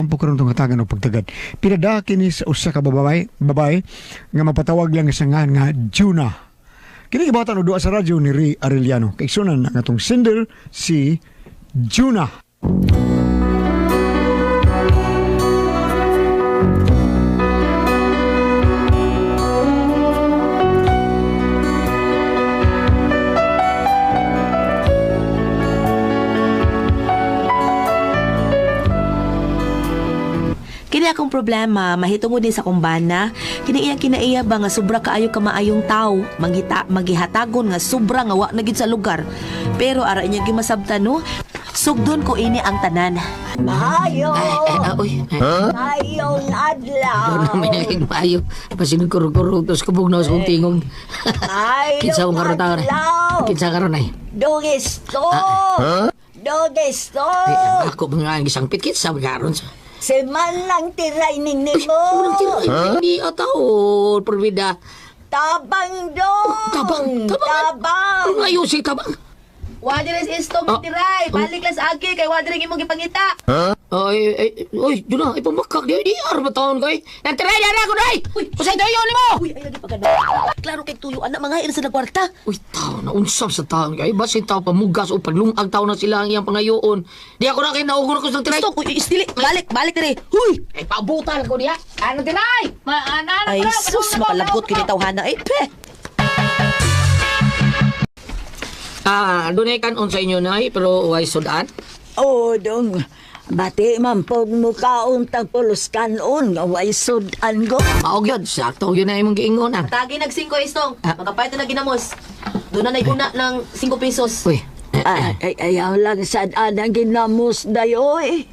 Ampo karon tong hatagan og pagtagad. Pinada kini sa usa ka babae nga mapatawag lang sa nga Juna. Kini gibatan og duha sa radyo ni Ray Arellano. Kay sunan ang atong sender si Juna. Kini akong problema, mahitungod din sa kumbana. Kini iyang kinaiya ba nga sobra kaayo ka maayong tao, magihatagon nga sobra nga wa na gid sa lugar. Pero ara niya gimasabtan no, sugdon ko ini ang tanan. Maayo! Uy. Maayong adlaw! Doon namin naging maayo. Pasin kuro-kuro, tapos kabugnaw sa kong tingog. Kinsa akong karoon tao na. Kinsa karoon ay. Dogisto! Dogisto! Ako mga isang pitkit sa karoon sa. Si man lang tiray ninyo mo! Walang tiray. Hindi ataw, Provida. Tabang dong! Tabang! Kung ayusin tabang. Wadres isto tiray, balik lang sa agi kay wadres imong gipangita. Uy, doon na, ipamakak di arba taon kay. Nantiray, dara ko day! Usay tayo ni mo! Uy, ay lagi pagano. Klaro kay tuyo anak mga ina sa nagwarta. Uy, tao na unsam sa taon kay. Basin tao pamugas o paglungag tao na sila ang iyang pangayoon. Di ako na kayo naugur ko sa tiray. Stop, uy, istili. Balik dire. Huy! Ay, pabutan ko diya. Ano tiray? Ay, sus, makalagot kini tawhana ay pe. Doon ay kanon sa inyo na pero way sudan. Oo, dong. Bati man pog mukaon tang pulos kanon nga way sudan go. Maog yun, sakto yun na imong giingon ang. Tagi nag 5 istong. Magkapayto na ginamos. Doon na una ng 5 pesos. Uy, Ayaw lang sad ang ginamos dayoy.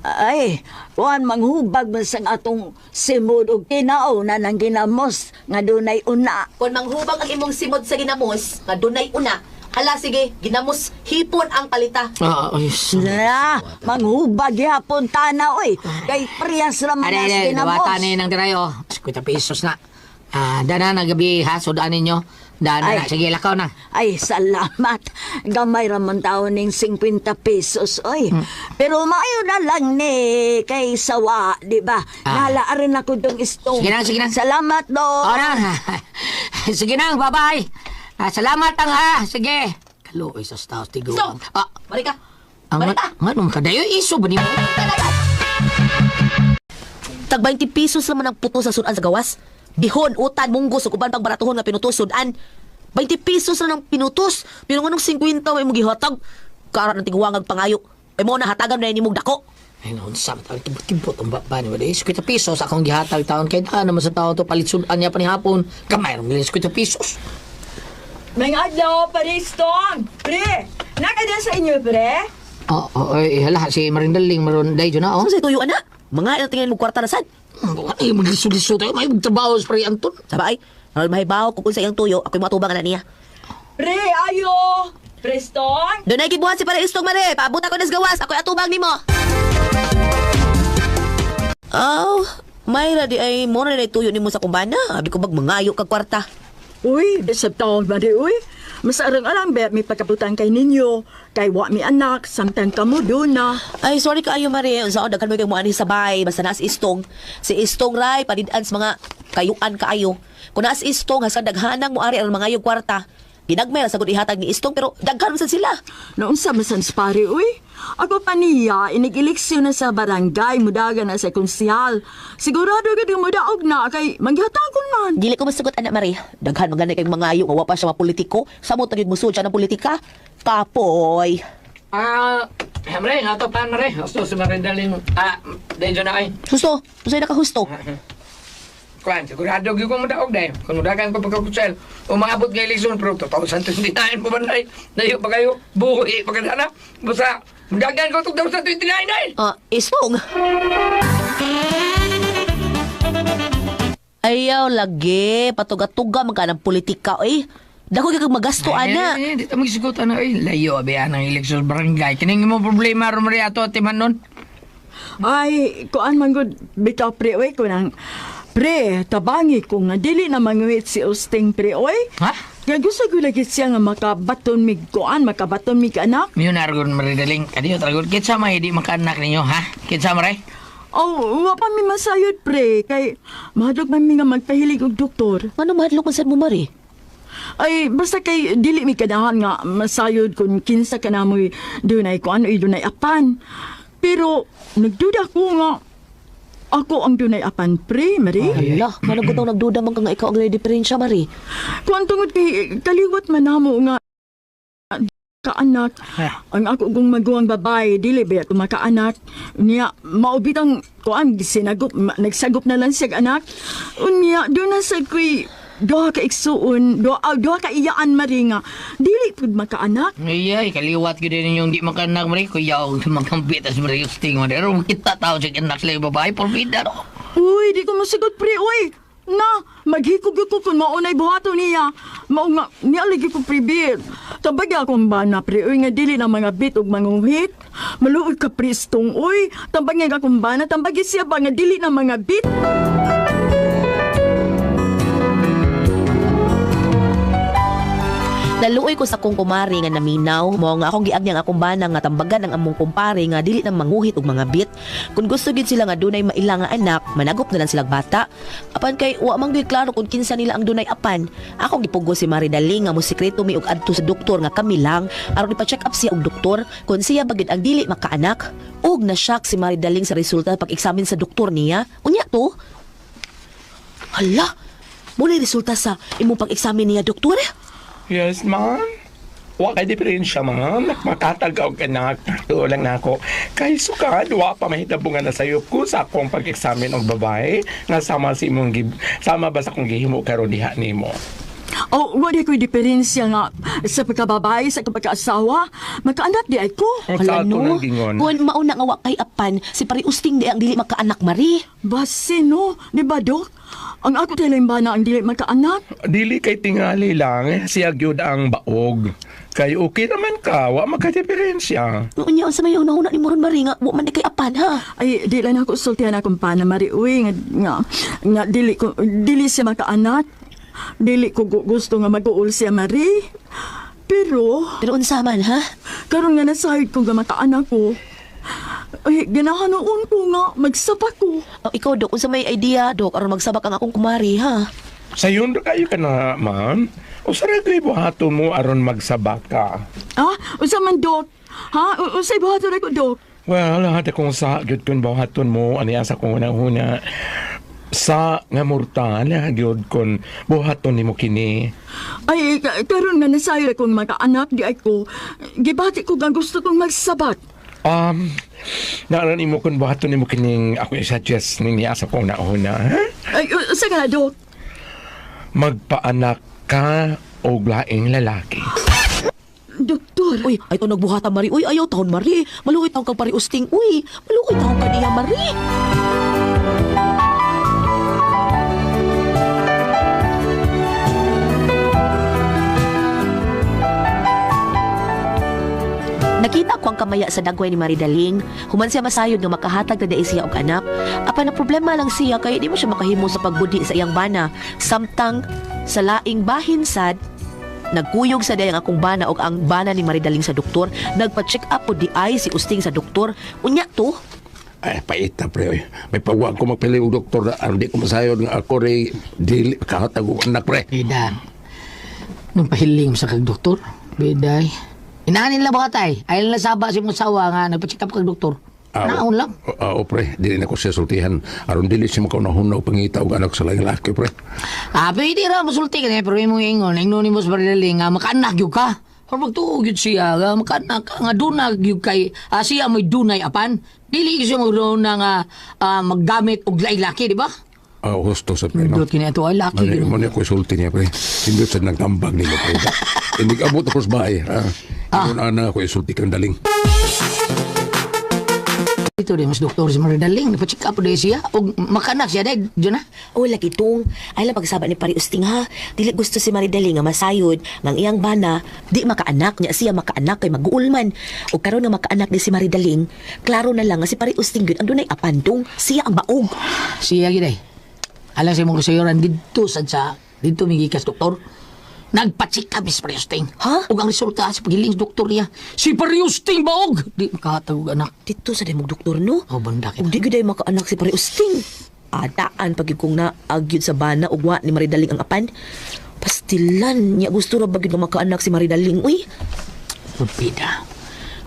Ay, kuan manghubag man sang atong simod og kinao na nang ginamos nga dunay una. Kung manghubag ang imong simod sa ginamos, nga dunay una, hala sige, ginamos hipon ang palita. ay, Na, manghubag yapon tana oy. Kay priyas ra man as Aray, ginamos. dawatan ni ng tirayo. 50 pesos na. Dana na gabi ha, sudan ninyo. Dana na, Ay. sige lakaw na. Ay, salamat. Gamay raman taon ning 50 pesos, oy. Pero maayo na lang ni kay sawa, di ba? Nalaarin ako dong istong. Sige na. Salamat, do. Na. Sige na, bye-bye. Salamat ang ha, sige. Kaluoy sa staff, tigo. Stop! Balik ka. Ang Balik ka. anong kadayo, iso ba ni mo? Tag 20 pesos naman ang puto sa sudan sa gawas. Bihon, utan, munggos, uban pagbaratuhon nga pinutos sudan. 20 pesos na ng pinutos. Pero nga nung 50 may mong gihatag. Karat ng tigwangag pangayo. Ay mo na hatagan na yung dako. Ay, naon sa tawag kibot ang baba ni Maday. 50 pesos akong gihatag taon kay na naman sa taon to palit sudan niya pa ni hapon. Kamay ron 50 pesos. May adlaw, Paristong. Pre, nakadyan sa inyo, pre? Ay, hala si Marindaling maron day na oh. Ano sa tuyo, anak? Mga ilang tingin mo kwarta na sad. Ay, mag-liso-liso tayo. May magtrabaho sa Pari Anton. Sabay, aral mahibaw kung sa iyang tuyo, ako'y matubang na niya. Pre, ayo! Prestong? Doon ay gibuhat si Istong Mare. Paabot ako nas gawas. Ako'y atubang ni mo. Mayra di ay mo na tuyo ni mo sa kumbana. Abi ko mangayo kag kwarta. Uy, desab taon ba di, uy? Mas arang-arang bet may pagkabutan kay ninyo. Kay wa mi anak, samtang kamo doon na. Ay, sorry kaayo, Mare. Unsa daghan mo kay mo ani sabay. Basta nas Istong. Si Istong ray padid-an sa mga kayuan kaayo. Kung nas Istong hasa daghanang mo ari ang mga yung kwarta. Ginagmay sa gud ihatag ni Istong pero daghan man sad sila. Naunsa masan pare, uy? Ako pa niya, inig-eleksyon na sa barangay, mudagan na sa konsyal. Sigurado ka din mudaog na, kay manghatagon man. Dili ko masagot anak Mare. Daghan man ganay kay mga ayo nga wa pa siya mapolitiko. Samo tagid mo siya ng politika. Kapoy. Mare, nga to pan, Mare. Gusto si Marindaling, dahil na ay. Husto. Usay na ka husto. Kuan, sigurado gyud ko mudaog dai. Kun mudagan ko pagkakutsel, umaabot nga eleksyon pero 2029 pa man dai. Dayo pa kayo buhi pagkadana. Basta mudagan ko 2029 dai. Istong. Ayaw lagi. Patuga-tuga magka ng politika, eh. Dako kag magasto, ana. Di ta magsugot ana ay layo abi ang eleksyon barangay. Kining mo problema ro Maria ato timan nun. Ay, kuan man gud bitaw pre, uy, kunang pre, tabangi ko nga dili na manguwit si Usting pre, uy. Ha? Nga gusto ko lagi siya nga makabaton mig kuan, makabaton mig anak. Miyo na argon maridaling. Kadiyo talagot. Kitsa may di makaanak ninyo, ha? Kitsa maray? Oh, wa pa mi masayod pre kay mahadlok man mi nga magpahilig og doktor. Ano mahadlok man sad mo, Mari? Ay basta kay dili mi kadahan nga masayod kung kinsa ka namoy dunay kuan o dunay apan. Pero nagduda ko nga ako ang dunay apan pre, Mari. Hala, managot ang nagduda man ka nga ikaw ang diferensya, Mari. Kuan tungod kay kaliwat man namo nga kaanak. Ang ako kung maguwang babae, dili ba ito makaanak. Niya, maubitang kuan, nagsagop na lang siya anak. Unya, doon na sa kuy, doha ka iksuon, doha ka iyaan maringa. Dili pud makaanak. Ay, kaliwat ko din yung di makaanak maray. Kuya, magkambit as maray yung sting mo. Pero kita tao siya anak sila yung babae, porbida no. Uy, di ko masigot pre, uy. Na, maghikog ko kung maunay buhato niya. Mao nga, niya lagi ko pribir. Tabag akong bana, pre, uy, nga dili na mga bit ug manguhit. Maluoy ka pristong, uy. Tabag nga akong bana, tabag siya ba nga dili na mga bit. Naluoy ko sa kong kumari nga naminaw, mo nga akong giagyang akong bana nga tambagan ang among kumpare nga dili nang manguhit og mga bit. Kung gusto gid sila nga dunay maila nga anak, managop na lang silang bata. Apan kay wa man gyud klaro kung kinsa nila ang dunay apan. Akong gipugo si Mari Daling nga mo sikreto mi og adto sa doktor nga kami lang aron ipa-check up siya og doktor kung siya bagid ang dili makaanak. Og na-shock si Mari Daling sa resulta pag-eksamin sa doktor niya. Unya to. Hala, muli resulta sa imong pag-eksamin niya, doktor? Yes, ma'am. Wa kay diferensya, ma'am. Makatagaw ka na. Tulang na ako. Kay sukad, wa pa mahitabungan na sayop ko sa akong pag-examine ng babae nga sama si imong sama ba sa akong gihimo karon diha nimo. Oh, wala ko'y diferensya nga sa pagkababae, sa pagkaasawa. Magkaanak di ay ko. Ang sa ato ng gingon. Kung mauna nga wa kay apan, si Pari Usting di ang dili makaanak, Mari. Base, no? Di ba, Dok? Ang ako talang ba na ang dili magkaanak? Dili kay tingali lang, siya gyud ang baog. Kay okay naman ka, wa magka-diferensya. Unya, sa may una-una ni Moron, Mari, nga wa man di kay apan, ha? Ay, di lang ako sultihan akong pana, Mari. Uy, nga dili siya makaanak. Dili ko gusto nga mag-uul siya, Mari. Pero unsa man, ha? karon nga nasahid ko nga makaanak ko. Ay, ganahanoon ko nga, magsapak ko. Oh, ikaw, Dok, unsa may idea, Dok, aron magsabak ang akong kumari, ha? Sayon kayo ka na, ma'am. O saragay buhato mo aron magsabak ka. Ah, unsa man, Dok? Ha? Unsay buhaton ako, Dok? Well, lahat akong sa gyud kun buhaton mo aniya sa kong una-una. Sa nga mortal, gyud kun buhaton nimo kini. Ay, karon nga nasayod akong makaanak, di ay ko. Gibati ko nga gusto kong magsabat. Naaran imo kun buhaton nimo kining ako i-suggest niya sa kong nauna, ha? Ay, sa ka na, Dok? Magpaanak ka og laing lalaki. Doktor. Uy, ay to nagbuhata, Mari. Uy, ayaw taon, Mari. Maluoy taon kang Pari Usting. Uy, maluoy taon ka niya, Mari. Nakita ko ang kamaya sa dagway ni Mari Daling. Human siya masayod nga makahatag na dai siya og anak. Apan na problema lang siya kay di mo siya makahimo sa pagbudi sa iyang bana. Samtang sa laing bahin sad, nagkuyog sa dayang akong bana og ang bana ni Mari Daling sa doktor. Nagpa-check up po di ay si Usting sa doktor. Unya to. Ay, paita, pre. May pawag ko magpili og doktor na hindi ko masayod nga ako rin dili kahatag og anak, pre. Beda. Nung pahiling sa kag doktor, beday. Inaanin lang ba ka tay? Ayaw lang saba si mong sawa nga nagpa-check up kag doktor. Naon lang. Oo, pre. Dili na ko siya sultihan. Aron dili siya makaunahon o pangita og anak sa lalaki, pre. Pwede ra masulti ka na, pero imong ingon, ingnon mo sa paridaling nga makaanak yun ka. Kung magtuog yun siya, makaanak ka nga dunag yun kay, siya may dunay apan. Dili siya magduna nga maggamit og laki, di ba? Gusto sa pre, no? Dot kini ato ay laki. Mani ko isulti niya, pre. Hindi sa nagtambag nila, pre. Hindi ka abot ako sa bahay, ha? Yun ana ko isulti kang daling. Ito rin, mas doktor si Maridaling, napacheck up rin siya. O makanak siya, dahil dyan na. O lagi tong, ay lang pagsaba ni Pari Usting, ha. Dili gusto si Mari Daling nga masayod ng iyang bana, di makaanak niya siya makaanak kay mag-uulman. O karon nga makaanak ni si Mari Daling, klaro na lang nga si Pari Usting gyud ang dunay apandong, siya ang baog. Siya gid ay. Alang sa mong kasayoran dito sa dito migikas doktor. Nagpatsik ka, Miss Priusting. Ha? Ug ang resulta sa pagiling doktor niya, si Priusting baog! Di makahatag og anak. Dito sa demog doktor no. O banda Ug kita. di gyud ay makaanak si Pare Usting. Adaan pag kung na agyud sa bana ug wa ni Maridaling ang apan. Pastilan niya gusto ra bagid nga makaanak si Maridaling uy. Pupida.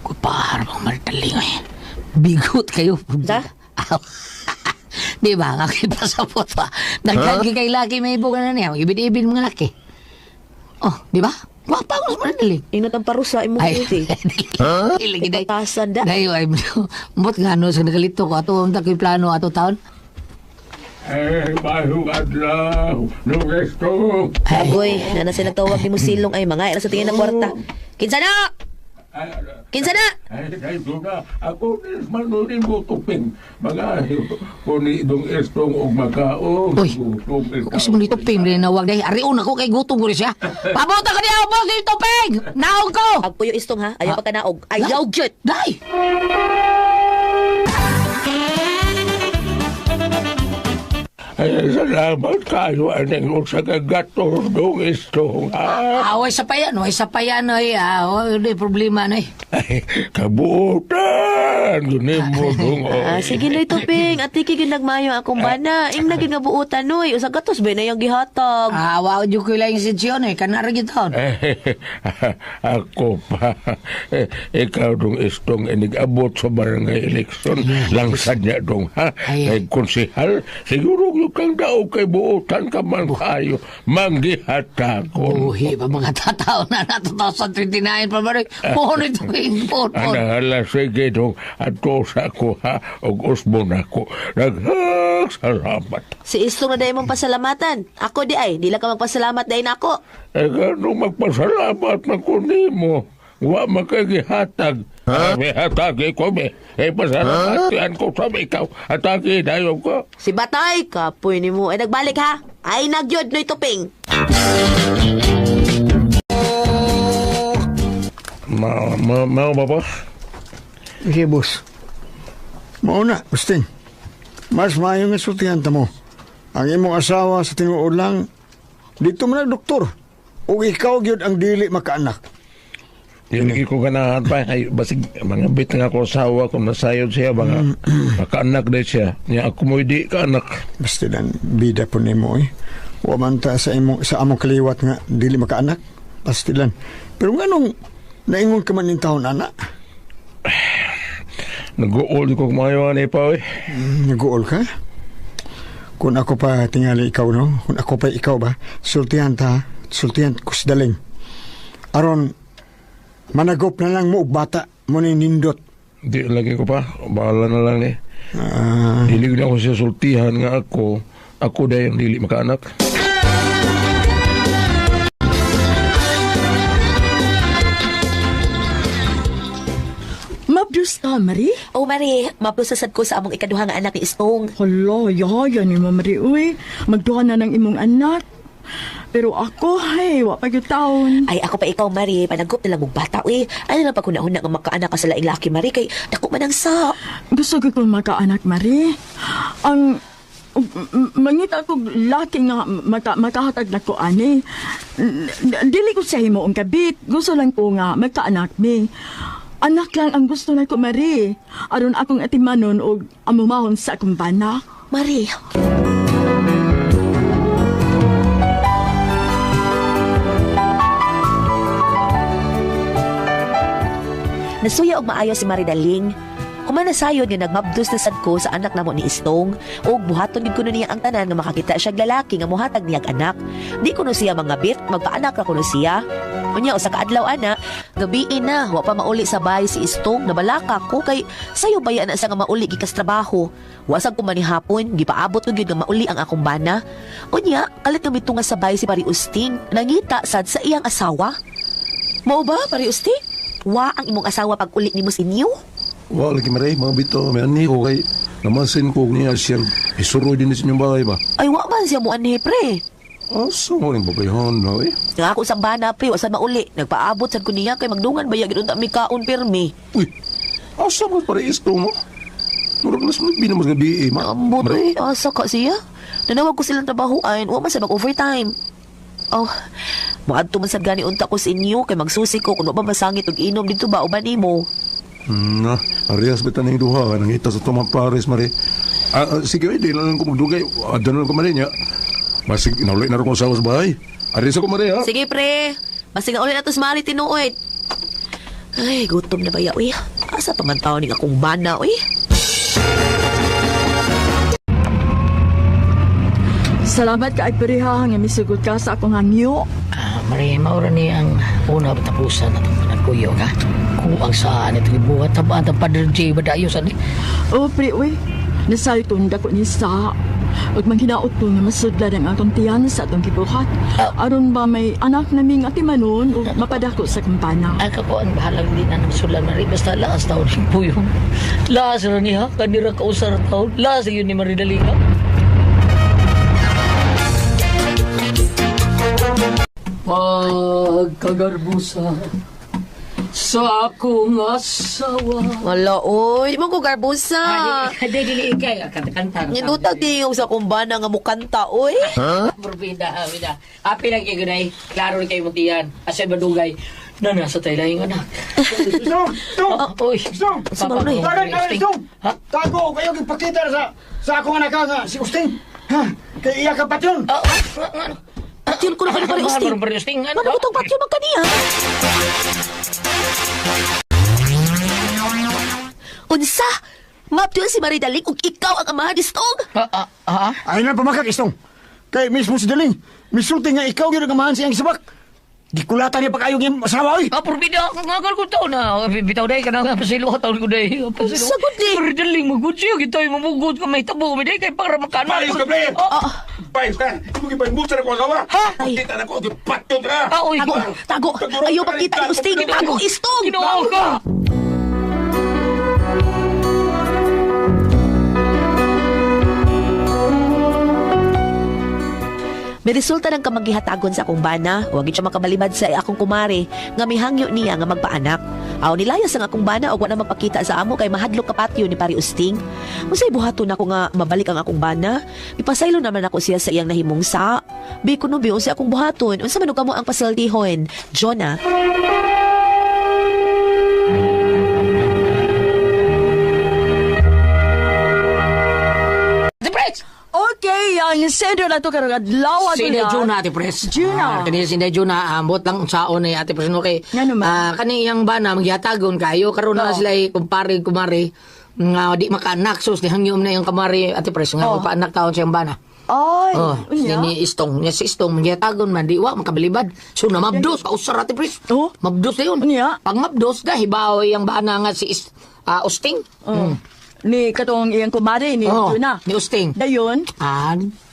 Kupahar mo martaling eh. Bigot kayo. Da? Aw. Di ba? Nga pasapot pa. Nagkagi kay laki may ibo ka na niya. Ibid-ibid mga laki. Oh, di ba? Wapa ko sa martaling. Ingat ang parusa imo Ay, uti. ilagi day. Patasan da. Dayo ay mot nga no sa nagalito ko ato ang takoy plano ato taon. Bahong adlaw, nugesto. Agoy, na sila tawag ni mo silong ay mga ila sa tingin na kwarta. Kinsa na? Kinsa na? Ay, na, ako manunin mo tuping. Mga kuni dong estong og makaong. Uy, Kasi mo dito ping rin nawag dahil ariun ako kay gutom ko rin siya. Pabuta ka niya, boss, dito ping! Naog ko! Agpuyo istong ha, ayaw pa ka naog. Ayaw gyud. Day! Ay, salamat kayo anong sa kagatos dong estong. Away sa payan, ay, hindi problema na eh. Ay, kabuutan. Gunin mo dong. Sige na ito, Ping. At tiki ginagmayo akong bana. Ing naging nga buutan, noy. Usag gatos ba na yung gihatag? Wow, di ko lang sensyon eh, kanara gitaon. Ako pa. Ikaw dong estong inigabot sa barangay eleksyon. Langsan niya dong ha. Ay. Kay konsihal, siguro yung kang daw kay buutan ka man kayo. Manggihatagon. Uhi pa mga tatao na 2029 pa ba rin? Puno ito kayong puno. Anahala, sige dong. Ato sa ako ha. Og usbon ako. Salamat. Si Istong na dahil mong pasalamatan. Ako di ay. Di lang ka magpasalamat dahil na ako. Ganong magpasalamat magkunin mo. Wa makagihatag. May hatagi ko, may. Pasalamatian ko sa ikaw. Hatagi dayo ko. Si Batay, kapoy ni mo. Ay nagbalik ha. Ay nagyod no ito, Ping. Mao ba po? Sige, boss. Mauna, Usting. Mas maayo nga sultihan ta mo. Ang imong asawa sa tinuod lang, dito man ang doktor. O ikaw gyud ang dili makaanak. Hindi ko ganahan pa. Ay, basig, mga bit nga ko asawa kung nasayod siya, mga makaanak na siya. Niya ako mo hindi kaanak. Basta dan, bida po nimo eh. Wa man ta sa among kaliwat nga dili makaanak. Basta lan. Pero nganong naingon ka man in taon, anak? Nag-uol ko kumayawan eh pa eh. Nag-uol ka? Kung ako pa tingali ikaw, no? Kung ako pa ikaw ba, sultihan kusdaling. Aron, managop na lang mo og bata mo ni nindot. Di lagi ko pa. Bahala na lang eh. Hilig na ako siya sultihan nga ako dahil dili makaanak. Mabdus ka, Marie? Oh, Mari, mapusasad ko sa among ikaduha nga anak ni Istong. Hala, yaya ni mo, Marie, uy. Magduha na ng imong anak. Pero ako, hey, wa pa yung taon. Ay, ako pa ikaw, Mari. Panagop na lang mong bata, uy. Ano lang pagkunahon nga makaanak ka sa laing laki, Mari. Kay dako man ang sa... Gusto ko kong makaanak, Marie. Ang... mangita ko laki nga makahatag na ko, ani. Dili ko sa himo ang kabit. Gusto lang ko nga magkaanak mi. Anak lang ang gusto na ko, Marie. Aron akong atimanon o amumahon sa akong bana. Mari, nasuya og maayo si Maridaling. Kumanasayod nga nagmabdos na sad ko sa anak namo ni Istong ug buhaton gid kuno niya ang tanan nga makakita siya lalaki nga mohatag niyag anak. Di kuno siya mangabit, magpaanak ra kuno siya. Unya usa ka adlaw ana, gabi na wa pa mauli sa bahay si Istong, nabalaka ko kay sayo baya na sa nga mauli gikas trabaho. Wasag ko man ni hapon, gipaabot ko gyud nga mauli ang akong bana. Unya, kalit nga mitunga sa bahay si Pari Usting, nangita sad sa iyang asawa. Mao ba, Pari Usting? Wa ang imong asawa pag uli nimo sa inyo? Wala lagi maray, mga bito, may ani ko kay namasin ko niya siyang isuro din sa inyong bahay ba? Ay, wa man siya mo anhe, pre. Asa mo rin babayhan na eh? Nga ako sa bana, pre, wasan mauli. Nagpaabot sad ko niya kay magdungan ba yagid unta mi kaon pirmi. Uy, asa mo para isto mo? Murag nas mo binamas nga di eh, Ambot, asa ka siya? Nanawag ko silang trabahuan, wa man sa mag-overtime. Oh, muadto man sad gani unta ko sa inyo kay magsusi ko kuno ba masangit og inom dito ba uban nimo. Na, Arias beta ning duha nangita sa tumang pares mare. Sige, di na lang ko magdugay. Adan na lang ko mare niya. Masig inaulay na rin ko sa bahay. Arias ako mare ha. Sige pre, basig nga ulit atos mali tinuod. Ay, gutom na ba ya, uy? Asa pa man taon ni akong bana, uy? Salamat kay Periha nga misugod ka sa akong hangyo. Maria, maura ni ang una batapusan na itong panagkuyo, ha? Kung ang saan ito ibuhat, tabaan ang Padre J, badayosan ni. O, pre, uy. Nasay ko dako ni sa. Ug manghinaot ko nga masudlan ang atong tiyan sa atong gibuhat. Aron ba may anak naming ati manon ug mapadako sa kampana. Ang ako ang bahalang din na nagsulan, Maria. Basta laas taon yung puyong. Laas rin niya, kanira kausar taon. Laas yun ni Maria Daliga. Pagkagarbusa sa akong asawa. Wala, uy. Di mo ko garbusa. Dili ikay. Kanta-kanta. Nindutag di yung sa kumbana nga mukanta, uy. Bida. Api lang kayo gunay. Klaro rin kayo mutiyan. Asya badugay. Na nasa tayo lang yung anak. Uy. Sumama na eh. Ha? Tago, kayo ipakita sa akong anak nga, si Usting. Ha? Kaya iya ka patyon. Patyon ko na kayo pari usting. Ano ko itong patyon magkaniya? Unsa? Maptyon si Maridaling kung ikaw ang amahan ni Stong? Ay na pamakak, Istong. Kay mismo si Daling. Misulti nga ikaw yung nagamahan siyang sabak. Di kulatan niya pag-ayong yung asawa, oy. Purbida, ngagal ko taon na. Bitaw dahi ka na nga pasilo ka taon ko dahi. Sagot di. Maridaling, magod siya. Kita yung mamugod ka may tabo. May dahi kayo para makanan. Payos ka, Bre! Payos ka! Hindi mo ipanbusa na ko asawa! Ha? Kita na ko, patyon ka! Uy, Tago! Ayaw pakita ni Usting! Tago, Istong! Ginawa ka! May resulta ng kamaghihatagon sa akong bana. Huwag siya makabalibad sa akong kumare nga mihangyo niya nga magpaanak. Aw nilayas ang akong bana o wala magpakita sa amo kay mahadlok kapatyo ni Pari Usting. Unsay buhaton ako nga mabalik ang akong bana? Ipasaylo naman ako siya sa iyang nahimong sa. Bi kuno bi unsay akong buhaton? Unsa man kamo ang pasaltihon? Jonah. Okay, ang sender na to karong adlaw Si Inday Juna, Ate Pres. Juna. Kani si Inday Juna, ambot lang saon ni Ate Pres. Okay. Nga naman. Kani yang bana, magyatagon kayo. Karoon na sila kumpare, kumare. Nga di makaanak. So, hangyo na yung kamari, Ate Pres. Nga magpaanak taon siyang bana. Ay, ni Istong. Niya si Istong, magyatagon man. Di wa, makabalibad. So, na mabdos. Kausar, Ate Pres. Oh. Mabdos na yun. Unya? Pag mabdos, hibaw yung bana nga si Usting. Ni katong iyang kumare ni Juna. Ni Usting. Dayon,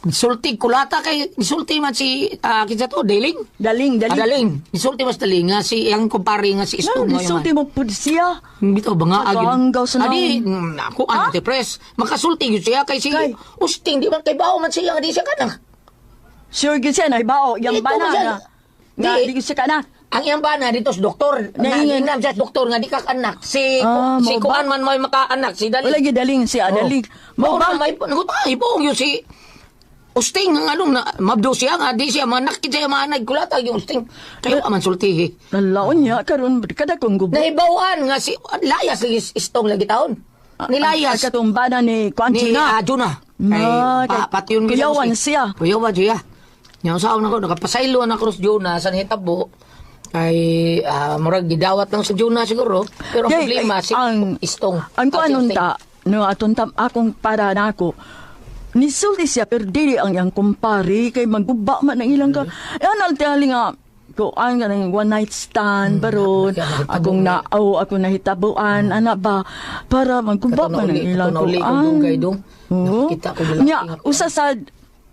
Sulti kulata kay sulti man si kinsa to Daling. daling. Daling. Sulti mas Daling nga si yang kumpare nga si Istong mo Sulti mo pud siya. Bitaw ba nga Naganggaw sa Adi ako Ate Pres. Makasulti gyud siya kay si Usting di man kay bawo man siya nga di siya kana. Sure gyud siya na ibao yang Dito bana ba siya? na. Nga Di. di gyud siya kana. Ang iyang bana dito sa doktor. Naingan. Naingan siya sa doktor nga di ka anak. Si Ah, si mao ba? Kuan man may makaanak si Daling. Wala gyud daling siya, daling. Mao Mo ba? ba may nagutay po yung si Usting ang anong na mabdo siya nga di siya manakit siya manay kulata yung Usting. Kayo aman sultihi. Nalaon niya karon kada kong gubo. Nahibawan nga si layas lagi Istong lagi taon. Nilayas katong bana ni Kuan ni Juna. Juna. Kay Patyon kuyawan siya. Kuyawan siya. Yang saon ako nakapasaylo na cross Juna sa hitabo. Kay murag gidawat lang sa Juna siguro. Pero ang Yay, problema si Istong. Ang kuanon ta, no atong akong para nako. Nisulti siya pero dili ang iyang kumpare kay magguba man ang ilang ka. Yan ang tali nga ko ang ganang one night stand baron akong nahitabuan ana ba para magguba man ang ilang ko. Kita ko dala. Nya usa sa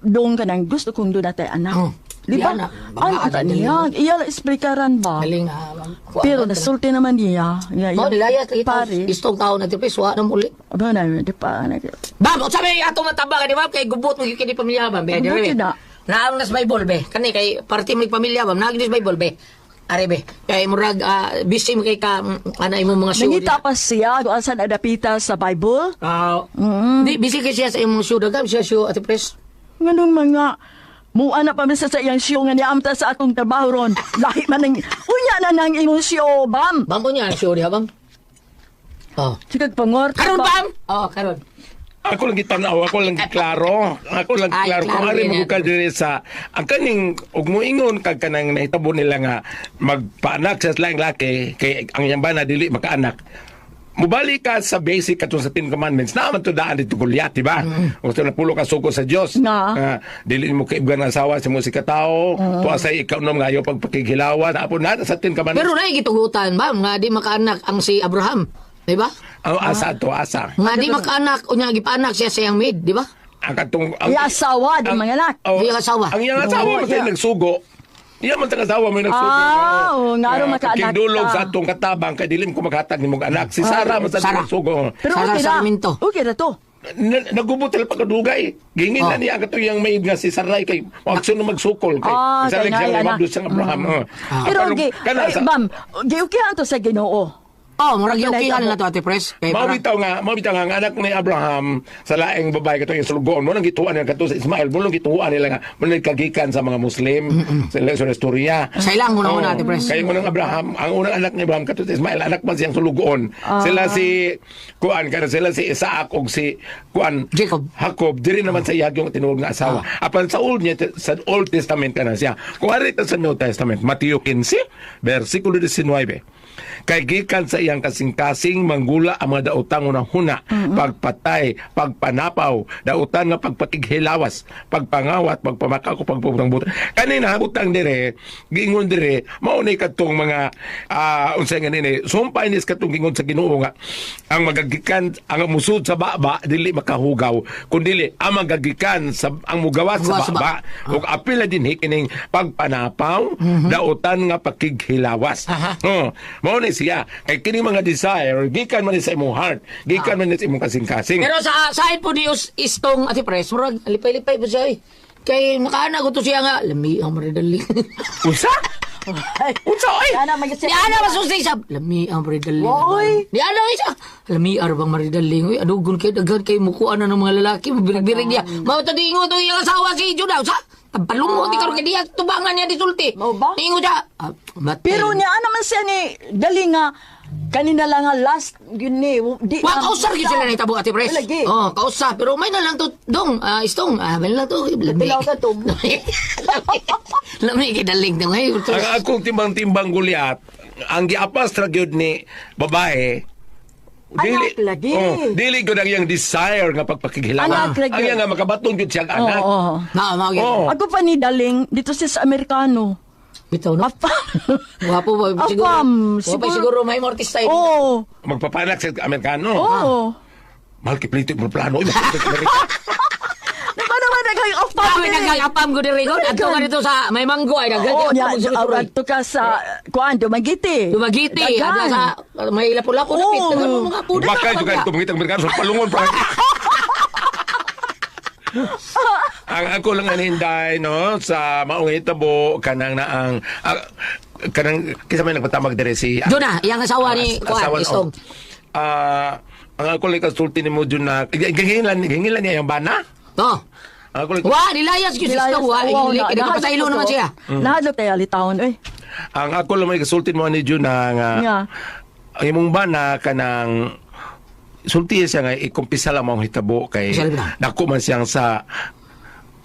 dong kanang gusto kong doon natin anak. Di ba? Ang kita niya. Iya explikaran ba? Galing Pero nasulti naman niya. Mo nilayas lagi pare. Istong taon na tipis wa na muli. Aba na, di pa. Bam, sabi ato mataba ka di ba kay gubot mo kini pamilya ba? Be, Gubot yun na. Naam nas Bible be. Kani kay party mo pamilya ba? Nagnis Bible be. Are be. Kay murag busy mo kay ka ana imong mga show. Nangita pa siya kung asan adapita sa Bible. Di busy kay siya sa imong show daga siya show at press. Nganong mga Muan na pa man sa iyang siyo nga niamta sa atong trabaho ron. Lahi man ng unya na nang imong siyo, bam. Bam po niya, sure diha, bam. Oh. Sigag pangor. Karon, bam! Oh, karon. Ako lang gitanaw, ako lang giklaro. Ako lang Ay, giklaro. Kung klaro ari yan. magukal diri sa ang kaning ug mo ingon kag kanang nahitabo nila nga magpaanak sa laing laki kay ang iyang bana dili makaanak. Mubalik ka sa basic katong sa Ten Commandments naman to daan dito Goliath, di ba? Gusto na pulo ka suko sa Dios. Nga. Dili mo kaibigan ng asawa sa mo si katao. Tuasay ikaw nom ngayo pag pagkikilawan. Apo na sa Ten Commandments. Pero na gitugutan, bam, nga di makaanak ang si Abraham. Di ba? Ang asa to asa. Nga di makaanak, unya gipanak siya sa iyang maid, di ba? Ang katong Iasawa, di mga anak. Oh, Di asawa. Ang iyang asawa Oo, matay iya. nagsugo. Iya man tang asawa may nagsugo. Oo, nga ro makaanak Kidulog ka. sa atong katabang kay dilim ko maghatag nimong anak. Si Sarah man sa Sarah. nagsugo. Pero Sara okay sa na. amin to. Okay na to. Nagubot pa kadugay. Gingin na niya katong yang maid nga si Sarai kay magsuno magsukol kay. Isa kay lang siya Naya na. mabdus sa Abraham. Pero okay, kana sa bam, giukihan to sa Ginoo. Oh, murag yukihan na to, Ate Pres. Kay para mabitaw nga ang anak ni Abraham sa laing babae katong yung sulugon mo nang gituan nila kato sa Ismael mo nang gituan nila nga mo nang kagikan sa mga Muslim sa ilang istorya. sa ilang muna Ate Pres. Kaya unang Abraham, ang unang anak ni Abraham kato si Ismael, anak man siyang sulugoon. Sila si sila si Isaac ug si Jacob diri naman sa iyang tinuod nga asawa. Apan sa Old Testament kana siya. Kung ari ta sa New Testament, Mateo 15 versikulo 19. Kay gikan sa iyang kasing-kasing manggula ang mga daotang unang-huna, pagpatay, pagpanapaw, daotan nga pagpakighilawas, pagpangawat, pagpamakaw, pagpuputang buta. Kanina butang dire, giingon dire, maunay kadtong mga unsay nga nini, sumpay nis kadtong giingon sa Ginoo nga ang magagikan ang musud sa baba dili makahugaw, kundi ang magagikan sa ang mugawas sa baba ug apil na dinhi kining pagpanapaw, daotan nga pakighilawas. Mao ni siya kay kini mga desire gikan man sa imong heart, gikan man sa imong kasing-kasing. Pero sa side po Dios istong Ate Pres, murag lipay-lipay po siya. Kay nakaanak ko to siya nga, lami ang maridali. Usa? Unsa oy? Ana magsi. Di ana masusi siya, lami ang maridali. Oy. Di ana siya, lami arbang maridali. Uy, adugon kay daghan kay mukuan na ng mga lalaki, birig-birig niya. Mao to di ingo to iyang asawa si Judah, sa palungo di karon kay diya tubangan niya di sulti. Mao ba? Ingo siya. Pero niya naman siya ni dali nga kanina lang nga last yun ni di Wa kausar gyud sila ni tabo Ate Pres. Lagi. Oh, kausar pero may na lang to dong istong may lang to. Pilaw ka to. Lami kidaling to ngay. Ang akong timbang-timbang Goliath, ang giapas ra gyud ni babae Anak lagi. Dili gyud ang iyang desire nga pagpakighilawan. Anak lagi. Ang iyang nga makabaton gyud siya ang anak. Oo. Na mao gyud. Oh. Ako pa ni daling dito sa Amerikano. Bitaw no. Apa. Wapo ba siguro? Apam, Wapo siguro may mortis tayo. Oo. Magpapanak sa Amerikano. Oo. Mahal kiplito mo plano. Nako naman nagay apam. Kami nagagapam ko diri ko. Adto ka dito sa may manggo ay daghan Oo, ka nya magsuroy. arat to ka sa kuan Dumagiti. Dumagiti adto sa may lapu-lapu na pit. Daghan mo mga puda. Baka juga ito mangitang Amerikano sa palungon pa. Ang ako lang aninday no sa maong hitabo kanang naang kanang kisa may nagpatamag dire si Juna, yang asawa ni Kuan Istong. Ang ako lang kasulti ni mo dun na gingilan niya yung bana. Oh. Ang ako lang Wa nilayas gyud si Istong wa. Nagpasaylo naman siya. Nahadlok tayo alitawon oy. ang ako lang may kasulti mo ni Jun na nga Nga. ang imong bana kanang sulti siya nga ikumpisa lang mong hitabo kay Isa lang. dako man siyang sa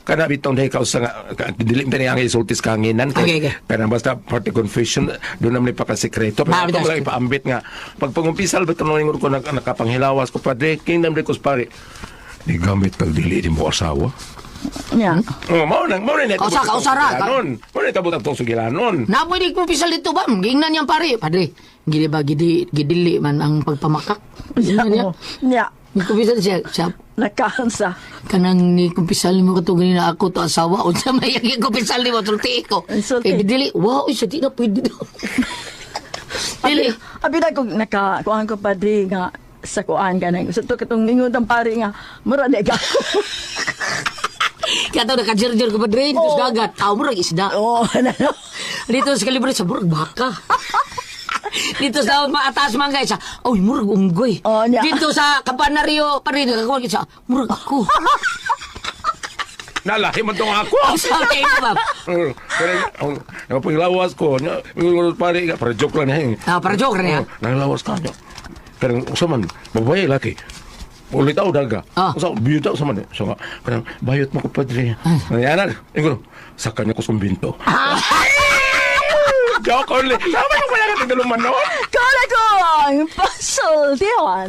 kana bitong dahil kausa nga dilim tani ang isultis kanginan kay Okay. kana basta party confession doon naman ipakasekreto pero ako lang ipaambit nga pag pangumpisal beton mo ko nakapanghilawas ko padre kingdom de kuspare di gamit pag dili di mo asawa Nya. mao nang Kausara. mo na tabot ang sugilanon Na pwede ko pisal dito ba? Gingnan niyang pare. Padre, gili ba gidili man ang pagpamakak? Gingnan niya. Nya. Ni kumpisal siya. Nakaansa. Kanang ni kumpisal mo kato ganina ako to asawa. O sa may yung kumpisal ni mo, sulti ko. Sulti. Kaya gidili, wow, isa di na pwede daw. Dili. Abi na kung kuan ko padri nga sa kuan kanang gusto katong ingon ang pare nga mura na ka. Kaya ito naka-jerjer ko padre. Dito sa dagat. Tao mo rin isda. Oh, ano. Dito sa kalibre sa murag baka. Dito sa maatas mga guys, oy, murag unggoy. Oh, niya. Dito sa Kapanaryo, pa rin, nakakuha kita, murag ako. Nalahi man tong ako. Sulti mo, Bob. Pero paglawas ko, pare, para joke lang niya. Para joke rin, ha? Nanglawas ka niya. Pero usaman, babae, laki. Ulit ako daga. Usa, biyuta ko sa man. So nga, parang, bayot mo ko, padre. Nangyana, ikaw, sa kanya ko sumbinto. Joke only. Sama yung pala ka tiguluman, no? Kala ko ang pasultihan.